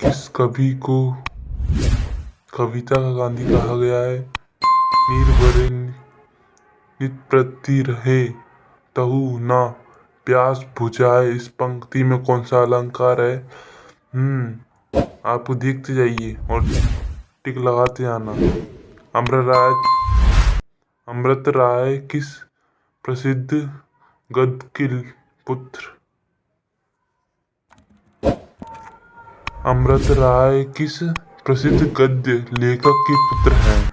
किस कवि को कविता का गांधी कहा गया है? नीर भरे नित प्रति रहे तहु ना प्यास बुझाए। इस पंक्ति में कौन सा अलंकार है? आपको देखते जाइए और टिक लगाते जाना। अमृत राय किस प्रसिद्ध गद्य के पुत्र अमृत राय किस प्रसिद्ध गद्य लेखक के पुत्र हैं?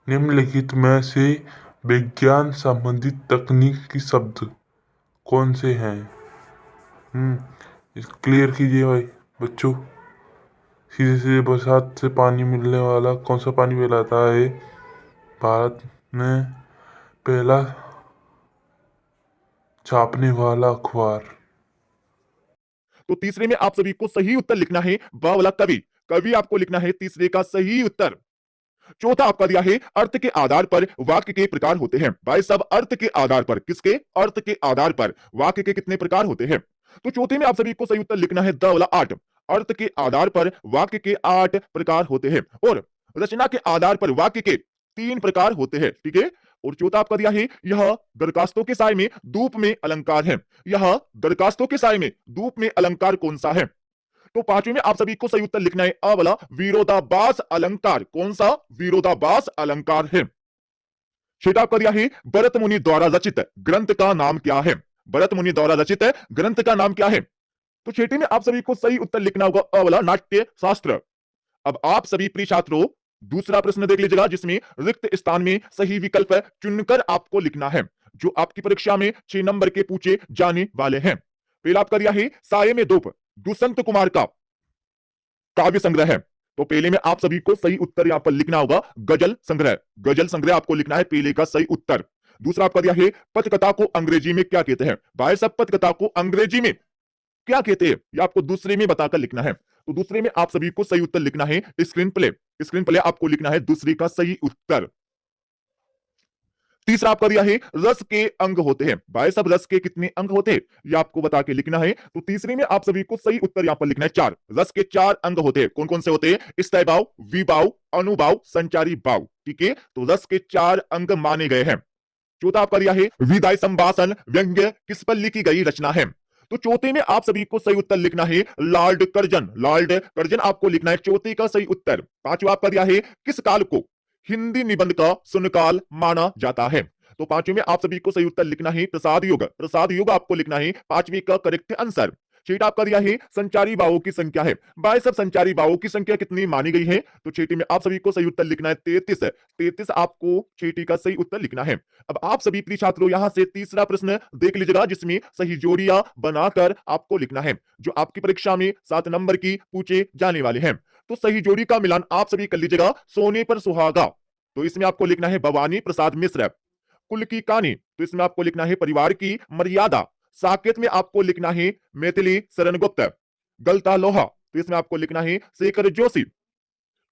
निम्नलिखित में से विज्ञान संबंधित तकनीकी शब्द कौन से हैं? क्लियर कीजिए भाई बच्चों। सीधे सीधे बरसात से पानी मिलने वाला कौन सा पानी कहलाता है? भारत में पहला छापने वाला अखबार। तो तीसरे में आप सभी को सही उत्तर लिखना है ब वाला कवि। कवि आपको लिखना है तीसरे का सही उत्तर। चौथा आपका दिया है अर्थ के आधार पर वाक्य के प्रकार होते हैं। भाई सब अर्थ के आधार पर, किसके? अर्थ के आधार पर वाक्य के कितने प्रकार होते हैं? तो चौथे में आप सभी को सही उत्तर लिखना है द वाला 8। अर्थ के आधार पर वाक्य के 8 प्रकार होते हैं और रचना के आधार पर वाक्य के 3 प्रकार होते हैं। ठीक है। और चौथा आपका दिया है यह दरखास्तों के साय में धूप में अलंकार है। यह दरखास्तों के साय में धूप में अलंकार कौन सा है? तो पांचवें में आप सभी को सही उत्तर लिखना है अ वाला विरोधाभास अलंकार। कौन सा विरोधाभास अलंकार है? छठा आपका दिया है भरत मुनि द्वारा रचित ग्रंथ का नाम क्या है? भरत मुनि द्वारा रचित ग्रंथ का नाम क्या है? तो छठे में आप सभी को सही उत्तर लिखना होगा अ वाला नाट्य शास्त्र। अब आप सभी प्रिय छात्रों दूसरा प्रश्न देख लीजिएगा जिसमें रिक्त स्थान में सही विकल्प चुनकर आपको लिखना है, जो आपकी परीक्षा में 6 नंबर के पूछे जाने वाले हैं। पहला आपका दिया है साये में धूप दुष्यंत कुमार का काव्य संग्रह है। तो पहले में आप सभी को सही उत्तर यहां पर लिखना होगा गजल संग्रह। गजल संग्रह आपको लिखना है पहले का सही उत्तर। दूसरा आपका दिया है पथकथा को अंग्रेजी में क्या कहते हैं? भाई साहब पथकथा को अंग्रेजी में क्या कहते हैं ये आपको दूसरे में बताकर लिखना है। तो दूसरे में आप सभी को सही उत्तर लिखना है स्क्रीन प्ले। स्क्रीन प्ले आपको लिखना है दूसरे का सही उत्तर। तीसरा आपका दिया है रस के अंग होते हैं। भाई साहब रस के कितने अंग होते हैं ये आपको बता के लिखना है। तो तीसरे में आप सभी को सही उत्तर यहां पर लिखना है 4। रस के 4 अंग होते हैं। कौन कौन से होते हैं? स्थायी भाव, विभाव, अनुभाव, संचारी भाव। ठीक है। तो रस के 4 अंग माने गए हैं। चौथा आपका दिया है विधायी संभाषण व्यंग्य किस पर लिखी गई रचना है? तो चौथे में आप सभी को सही उत्तर लिखना है लॉर्ड कर्जन। लॉर्ड कर्जन आपको लिखना है चौथे का सही उत्तर। पांचवा आपका दिया है किस काल को हिंदी निबंध का सुनकाल माना जाता है? तो पांचवें में आप सभी को सही उत्तर लिखना है प्रसाद युग। प्रसाद युग आपको लिखना है पांचवी का करेक्ट आंसर। छठा आपका दिया है संचारी भावों की संख्या है। भाई सब संचारी भावों की संख्या कितनी मानी गई है? तो छठी में आप सभी को सही उत्तर लिखना है 33। 33 आपको छठी का सही उत्तर लिखना है। अब आप सभी प्रिय छात्रों यहां से तीसरा प्रश्न देख लीजिएगा जिसमें सही जोड़ियां बनाकर आपको लिखना है, जो आपकी परीक्षा में 7 नंबर की पूछे जाने वाले हैं। तो सही जोड़ी का मिलान आप सभी कर लीजिएगा सोने पर सुहागा। तो इसमें आपको लिखना है भवानी प्रसाद मिश्र। कुल की कहानी तो इसमें आपको लिखना है परिवार की मर्यादा। साकेत में आपको लिखना है मैथिली शरण गुप्त। गलता लोहा तो इसमें आपको लिखना है शेखर जोशी।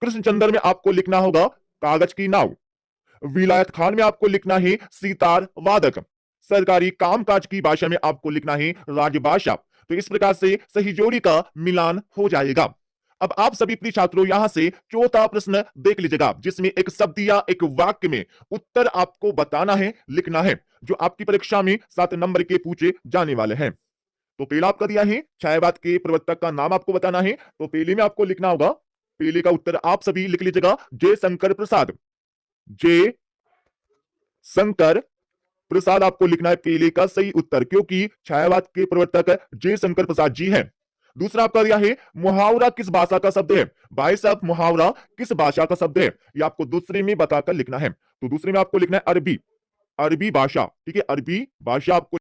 कृष्णचंद्र में आपको लिखना होगा कागज की नाव। विलायत खान में आपको लिखना है सितार वादक। सरकारी कामकाज की भाषा में आपको लिखना है राजभाषा। तो इस प्रकार से सही जोड़ी का मिलान हो जाएगा। अब आप सभी प्रिय छात्रों यहां से चौथा प्रश्न देख लीजिएगा जिसमें एक शब्द या एक वाक्य में उत्तर आपको बताना है, लिखना है, जो आपकी परीक्षा में 7 नंबर के पूछे जाने वाले हैं। तो पहला आपका दिया है छायावाद के प्रवर्तक का नाम आपको बताना है। तो पहले में आपको लिखना होगा, पहले का उत्तर आप सभी लिख लीजिएगा जयशंकर प्रसाद। जय शंकर प्रसाद आपको लिखना है पहले का सही उत्तर, क्योंकि छायावाद के प्रवर्तक जयशंकर प्रसाद जी हैं। दूसरा आपका दिया है मुहावरा किस भाषा का शब्द है? भाई साहब मुहावरा किस भाषा का शब्द है ये आपको दूसरे में बताकर लिखना है। तो दूसरे में आपको लिखना है अरबी। अरबी भाषा। ठीक है, अरबी भाषा आपको